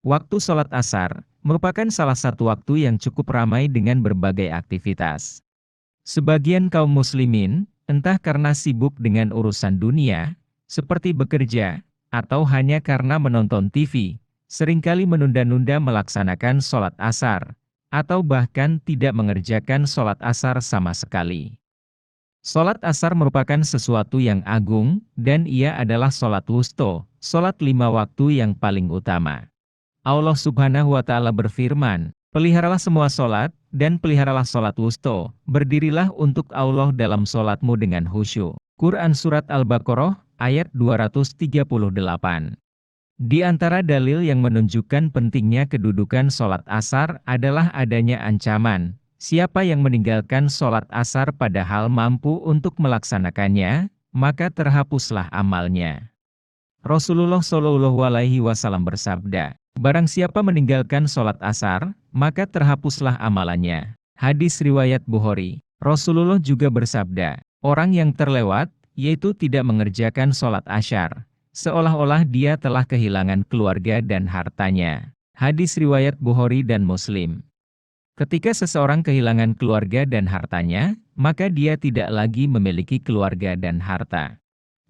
Waktu sholat asar merupakan salah satu waktu yang cukup ramai dengan berbagai aktivitas. Sebagian kaum muslimin, entah karena sibuk dengan urusan dunia, seperti bekerja, atau hanya karena menonton TV, seringkali menunda-nunda melaksanakan sholat asar, atau bahkan tidak mengerjakan sholat asar sama sekali. Sholat asar merupakan sesuatu yang agung, dan ia adalah sholat wusto, sholat 5 waktu yang paling utama. Allah Subhanahu wa Ta'ala berfirman, "Peliharalah semua sholat, dan peliharalah sholat wusto, berdirilah untuk Allah dalam sholatmu dengan khusyuk." Quran Surat Al-Baqarah, ayat 238. Di antara dalil yang menunjukkan pentingnya kedudukan sholat asar adalah adanya ancaman, siapa yang meninggalkan sholat asar padahal mampu untuk melaksanakannya, maka terhapuslah amalnya. Rasulullah Shallallahu Alaihi Wasallam bersabda, "Barang siapa meninggalkan sholat asar, maka terhapuslah amalannya." Hadis riwayat Bukhari. Rasulullah juga bersabda, orang yang terlewat, yaitu tidak mengerjakan sholat asyar, seolah-olah dia telah kehilangan keluarga dan hartanya. Hadis riwayat Bukhari dan Muslim. Ketika seseorang kehilangan keluarga dan hartanya, maka dia tidak lagi memiliki keluarga dan harta.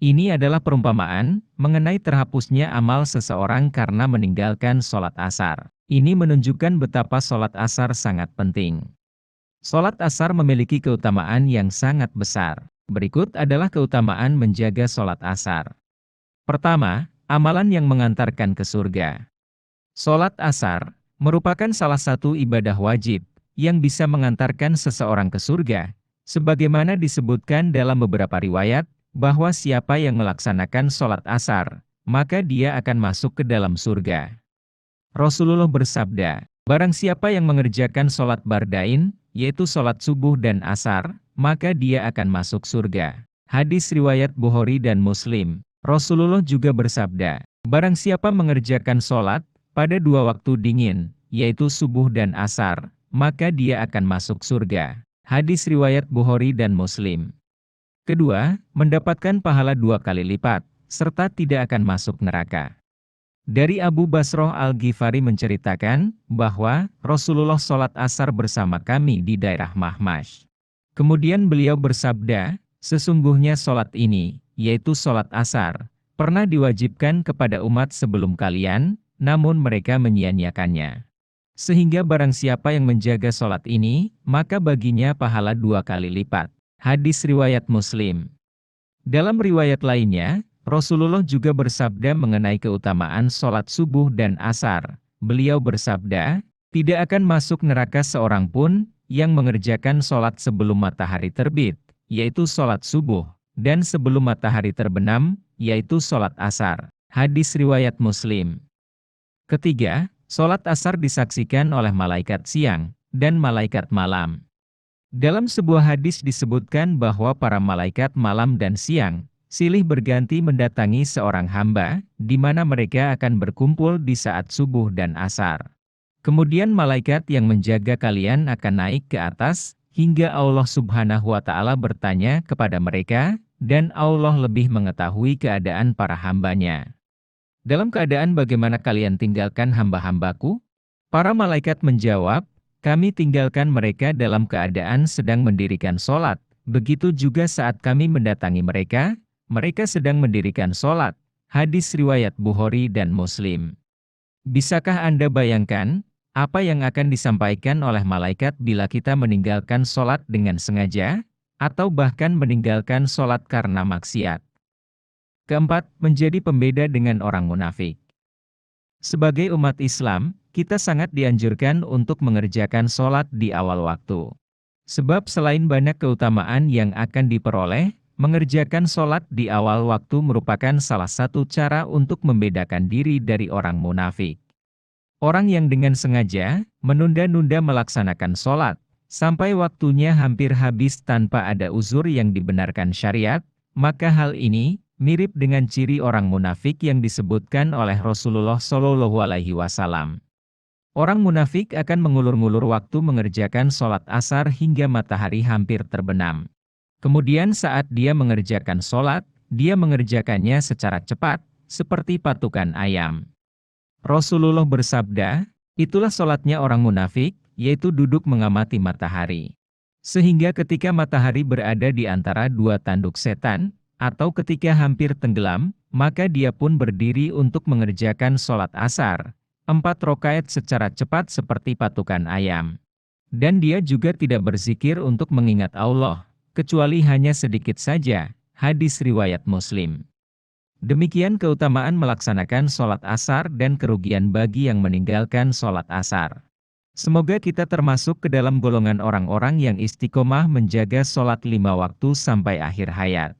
Ini adalah perumpamaan mengenai terhapusnya amal seseorang karena meninggalkan sholat asar. Ini menunjukkan betapa sholat asar sangat penting. Sholat asar memiliki keutamaan yang sangat besar. Berikut adalah keutamaan menjaga sholat asar. Pertama, amalan yang mengantarkan ke surga. Sholat asar merupakan salah satu ibadah wajib yang bisa mengantarkan seseorang ke surga, sebagaimana disebutkan dalam beberapa riwayat, bahwa siapa yang melaksanakan sholat asar, maka dia akan masuk ke dalam surga. Rasulullah bersabda, barang siapa yang mengerjakan sholat bardain, yaitu sholat subuh dan asar, maka dia akan masuk surga. Hadis riwayat Bukhari dan Muslim. Rasulullah juga bersabda, barang siapa mengerjakan sholat pada 2 waktu dingin, yaitu subuh dan asar, maka dia akan masuk surga. Hadis riwayat Bukhari dan Muslim. Kedua, mendapatkan pahala 2 kali lipat, serta tidak akan masuk neraka. Dari Abu Basroh Al-Ghifari menceritakan, bahwa Rasulullah sholat asar bersama kami di daerah Mahmash. Kemudian beliau bersabda, sesungguhnya sholat ini, yaitu sholat asar, pernah diwajibkan kepada umat sebelum kalian, namun mereka menyia-nyiakannya. Sehingga barang siapa yang menjaga sholat ini, maka baginya pahala 2 kali lipat. Hadis riwayat Muslim. Dalam riwayat lainnya, Rasulullah juga bersabda mengenai keutamaan sholat subuh dan asar. Beliau bersabda, tidak akan masuk neraka seorang pun yang mengerjakan sholat sebelum matahari terbit, yaitu sholat subuh, dan sebelum matahari terbenam, yaitu sholat asar. Hadis riwayat Muslim. Ketiga, sholat asar disaksikan oleh malaikat siang dan malaikat malam. Dalam sebuah hadis disebutkan bahwa para malaikat malam dan siang, silih berganti mendatangi seorang hamba, di mana mereka akan berkumpul di saat subuh dan asar. Kemudian malaikat yang menjaga kalian akan naik ke atas, hingga Allah Subhanahu wa Ta'ala bertanya kepada mereka, dan Allah lebih mengetahui keadaan para hambanya. Dalam keadaan bagaimana kalian tinggalkan hamba-hambaku? Para malaikat menjawab, kami tinggalkan mereka dalam keadaan sedang mendirikan sholat, begitu juga saat kami mendatangi mereka, mereka sedang mendirikan sholat. Hadis riwayat Bukhari dan Muslim. Bisakah Anda bayangkan, apa yang akan disampaikan oleh malaikat bila kita meninggalkan sholat dengan sengaja, atau bahkan meninggalkan sholat karena maksiat? Keempat, menjadi pembeda dengan orang munafik. Sebagai umat Islam, kita sangat dianjurkan untuk mengerjakan sholat di awal waktu. Sebab selain banyak keutamaan yang akan diperoleh, mengerjakan sholat di awal waktu merupakan salah satu cara untuk membedakan diri dari orang munafik. Orang yang dengan sengaja menunda-nunda melaksanakan sholat, sampai waktunya hampir habis tanpa ada uzur yang dibenarkan syariat, maka hal ini mirip dengan ciri orang munafik yang disebutkan oleh Rasulullah Shallallahu Alaihi Wasallam. Orang munafik akan mengulur-ngulur waktu mengerjakan sholat asar hingga matahari hampir terbenam. Kemudian saat dia mengerjakan sholat, dia mengerjakannya secara cepat, seperti patukan ayam. Rasulullah bersabda, itulah sholatnya orang munafik, yaitu duduk mengamati matahari. Sehingga ketika matahari berada di antara dua tanduk setan, atau ketika hampir tenggelam, maka dia pun berdiri untuk mengerjakan sholat asar, 4 rakaat secara cepat seperti patukan ayam. Dan dia juga tidak berzikir untuk mengingat Allah, kecuali hanya sedikit saja, hadis riwayat Muslim. Demikian keutamaan melaksanakan sholat asar dan kerugian bagi yang meninggalkan sholat asar. Semoga kita termasuk ke dalam golongan orang-orang yang istiqomah menjaga sholat 5 waktu sampai akhir hayat.